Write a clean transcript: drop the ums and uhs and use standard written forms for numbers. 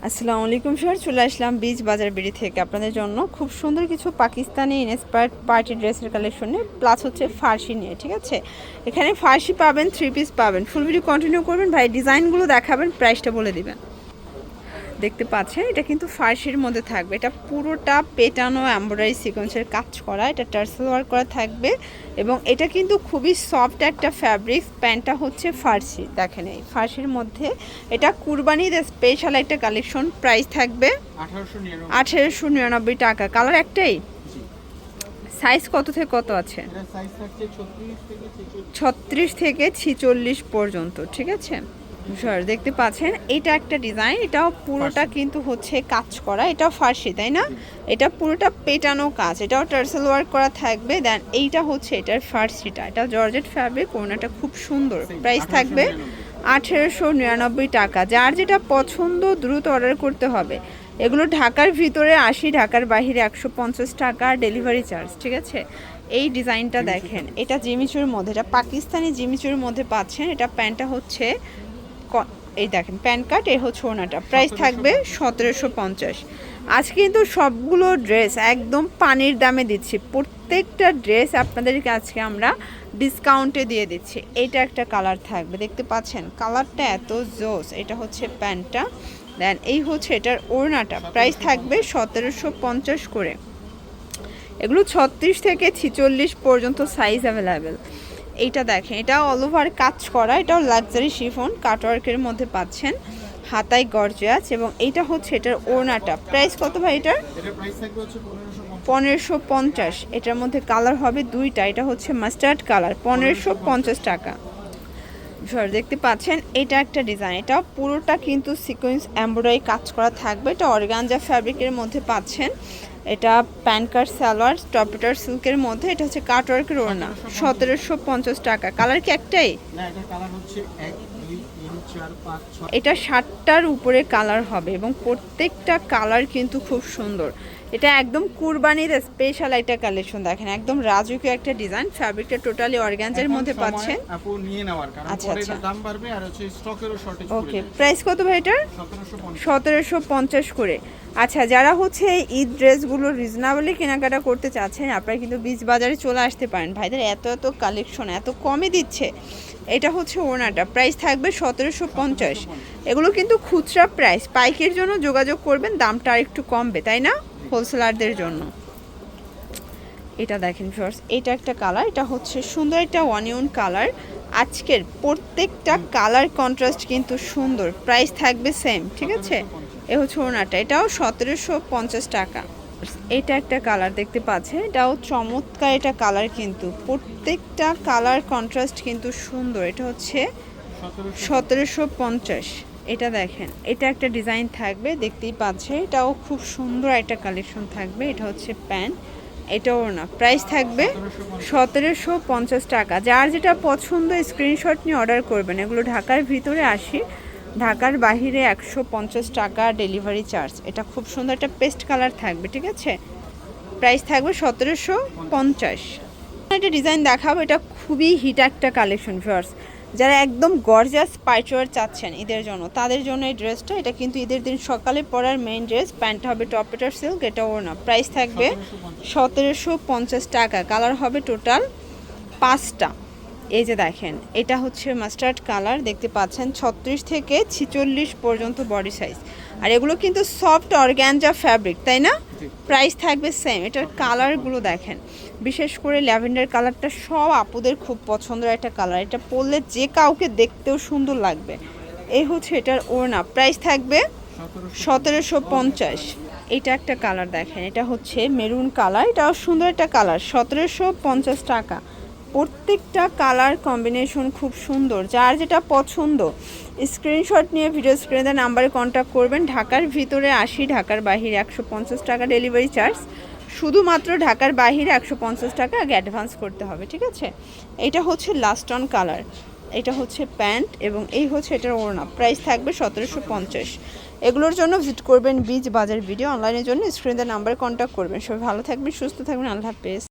আসসালামু আলাইকুম স্যার, চলে আসলাম বীজ বাজার বিড়ি থেকে আপনাদের জন্য খুব সুন্দর কিছু পাকিস্তানি ইন্সপায়ার্ড পার্টি ড্রেসের কালেকশনে প্লাস হচ্ছে ফার্সি নিয়ে। ঠিক আছে, এখানে ফার্সি পাবেন, 3 পিস পাবেন। ফুল ভিডিও কন্টিনিউ করবেন ভাই, ডিজাইনগুলো দেখাবেন, প্রাইসটা বলে দিবেন। দেখতে পাচ্ছেন এটা কিন্তু ফার্সির মধ্যে থাকবে, এটা পুরোটা পেটানো এমব্রয়ডারি সিকোয়েন্সের কাজ করা, এটা টার্সেল ওয়ার্ক করা থাকবে এবং এটা কিন্তু খুবই সফট একটা ফ্যাব্রিক। প্যান্টটা হচ্ছে ফার্সি, দেখেন এই ফার্সির মধ্যে এটা কুরবানির স্পেশাল একটা কালেকশন। প্রাইস থাকবে 1899 টাকা। কালার একটাই, সাইজ কত থেকে কত আছে? 36 থেকে 46 পর্যন্ত। ঠিক আছে স্যার, দেখতে পাচ্ছেন এটা একটা ডিজাইন, এটাও পুরোটা কিন্তু হচ্ছে কাজ করা, এটাও ফার্সি তাই না? এটা পুরোটা পেটানো কাজ, এটাও টার্সেল ওয়ার্ক করা থাকবে। দেন এইটা হচ্ছে এটার ফার্সিটা, এটা জর্জেট ফ্যাব্রিক, ওনাটা খুব সুন্দর। প্রাইস থাকবে 1899 টাকা। যার যেটা পছন্দ দ্রুত অর্ডার করতে হবে। এগুলো ঢাকার ভিতরে 80, ঢাকার বাইরে 150 টাকা ডেলিভারি চার্জ। ঠিক আছে, এই ডিজাইনটা দেখেন, এটা জিমিচুর মধ্যে, এটা পাকিস্তানি জিমিচুর মধ্যে পাচ্ছেন। এটা প্যান্টটা হচ্ছে এই দেখেন প্যান্ট কাট, এ হচ্ছে ওনাটা। প্রাইস থাকবে 1750। আজকে কিন্তু সবগুলো ড্রেস একদম পানির দামে দিচ্ছি, প্রত্যেকটা ড্রেস আপনাদেরকে আজকে আমরা ডিসকাউন্টে দিয়ে দিচ্ছি। এইটা একটা কালার থাকবে, দেখতে পাচ্ছেন কালারটা এত জোস। এটা হচ্ছে প্যান্টটা, দেন এই হচ্ছে এটার ওড়নাটা। প্রাইস থাকবে 1750 করে। এগুলো 36 থেকে 46 পর্যন্ত সাইজ অ্যাভেলেবেল। এইটা দেখেন, এটা অল ওভার কাজ করা, এটাও লাক্সারি শিফন কাটওয়ার্কের মধ্যে পাচ্ছেন, হাতায় গর্জিয়াস। এবং এইটা হচ্ছে এটার ওড়নাটা। প্রাইস কত ভাই এটার? 1550। এটার মধ্যে কালার হবে দুইটা, এটা হচ্ছে মাস্টার্ড কালার, 1550 টাকা। স্যার দেখতে পাচ্ছেন এটা একটা ডিজাইন, এটা পুরোটা কিন্তু সিকোয়েন্স এমব্রয়ডারি কাজ করা থাকবে, এটা অর্গানজা ফ্যাব্রিকের মধ্যে পাচ্ছেন। এটা প্যান্ট কাট সালোয়ার টপেটার সিল্কের মধ্যে, এটা হচ্ছে কাটওয়ার্কের ওড়না। 1750 টাকা। কালার কি একটাই? এটা 7টার উপরে কালার হবে এবং প্রত্যেকটা কালার কিন্তু খুব সুন্দর। এটা একদম কুরবানির স্পেশাল একটা কালেকশন। দেখেন একদম রাজকীয় একটা ডিজাইন, ফ্যাব্রিকটা টোটালি অর্গানজার মধ্যে পাচ্ছেন। আচ্ছা আচ্ছা, দাম বাড়বে আর হচ্ছে স্টকেরও শর্টেজ। ওকে, প্রাইস কত ভাই এটার? 1750 করে। আচ্ছা, যারা হচ্ছে ঈদ ড্রেসগুলো রিজনেবলি কেনাকাটা করতে চাচ্ছেন, আপনারা কিন্তু বীজ বাজারে চলে আসতে পারেন। ভাইদের এত এত কালেকশন এত কমে দিচ্ছে। এটা হচ্ছে ওড়নাটা, প্রাইস থাকবে 1750। এগুলো কিন্তু খুচরা প্রাইস, পাইকের জন্য যোগাযোগ করবেন, দামটা আর একটু কমবে তাই না হোলসেলারদের জন্য। এটা দেখেন ফ্রেন্ডস, এটা একটা কালার, এটা হচ্ছে সুন্দর একটা অনিয়ন কালার। আজকের প্রত্যেকটা কালার কন্ট্রাস্ট কিন্তু সুন্দর। প্রাইস থাকবে সেম। ঠিক আছে, এ হচ্ছে ওড়নাটা, এটাও 1750 টাকা। এটা একটা কালার দেখতে পাচ্ছেন, এটাও চমৎকার এটা কালার, কিন্তু প্রত্যেকটা কালার কন্ট্রাস্ট কিন্তু সুন্দর। এটা হচ্ছে 1750। এটা দেখেন, এটা একটা ডিজাইন থাকবে, দেখতেই পাচ্ছে, এটাও খুব সুন্দর একটা কালেকশন থাকবে। এটা হচ্ছে প্যান্ট, এটাও না। প্রাইস থাকবে 1750 টাকা। যার যেটা পছন্দ স্ক্রিনশট নিয়ে অর্ডার করবেন। এগুলো ঢাকার ভিতরে 80, ঢাকার বাহিরে 150 টাকা ডেলিভারি চার্জ। এটা খুব সুন্দর একটা পেস্ট কালার থাকবে। ঠিক আছে, প্রাইস থাকবে 1750। একটা ডিজাইন দেখাবো, এটা খুবই হিট একটা কালেকশন ভিউয়ার্স। যারা একদম গর্জিয়াস পাইচওয়ার চাচ্ছেন ঈদের জন্য, তাদের জন্য এই ড্রেসটা। এটা কিন্তু ঈদের দিন সকালে পরার মেইন ড্রেস। প্যান্ট হবে টপেটার সিল্ক, এটা ওড়না। প্রাইস থাকবে 1750 টাকা। কালার হবে টোটাল 5টা। এই যে দেখেন, এটা হচ্ছে মাস্টার্ড কালার, দেখতে পাচ্ছেন 36 থেকে 46 পর্যন্ত বডি সাইজ। আর এগুলো কিন্তু সফট অর্গানজা ফ্যাব্রিক তাই না? প্রাইস থাকবে সেম। এটার কালারগুলো দেখেন, বিশেষ করে ল্যাভেন্ডার কালারটা সব আপুদের খুব পছন্দের একটা কালার। এটা পরলে যে কাউকে দেখতেও সুন্দর লাগবে। এই হচ্ছে এটার ওড়না। প্রাইস থাকবে 1750। এটা একটা কালার দেখেন, এটা হচ্ছে মেরুন কালার, এটাও সুন্দর একটা কালার, 1750 টাকা। প্রত্যেকটা কালার কম্বিনেশন খুব সুন্দর। যার যেটা পছন্দ স্ক্রিনশট নিয়ে ভিডিও স্ক্রিনে দেওয়া নাম্বারে কন্ট্যাক্ট করবেন। ঢাকার ভিতরে 80, ঢাকার বাহিরে 150 টাকা ডেলিভারি চার্জ। শুধুমাত্র ঢাকার বাহিরে 150 টাকা আগে অ্যাডভান্স করতে হবে। ঠিক আছে, এটা হচ্ছে লাস্ট অন কালার, এটা হচ্ছে প্যান্ট এবং এই হচ্ছে এটার ওড়না। প্রাইস থাকবে 1750। এগুলোর জন্য ভিজিট করবেন বীজ বাজার ভিডিও। অনলাইনের জন্য স্ক্রিনে দেওয়া নাম্বারে কন্ট্যাক্ট করবেন। সবাই ভালো থাকবেন, সুস্থ থাকবেন, আল্লাহ হাফেজ।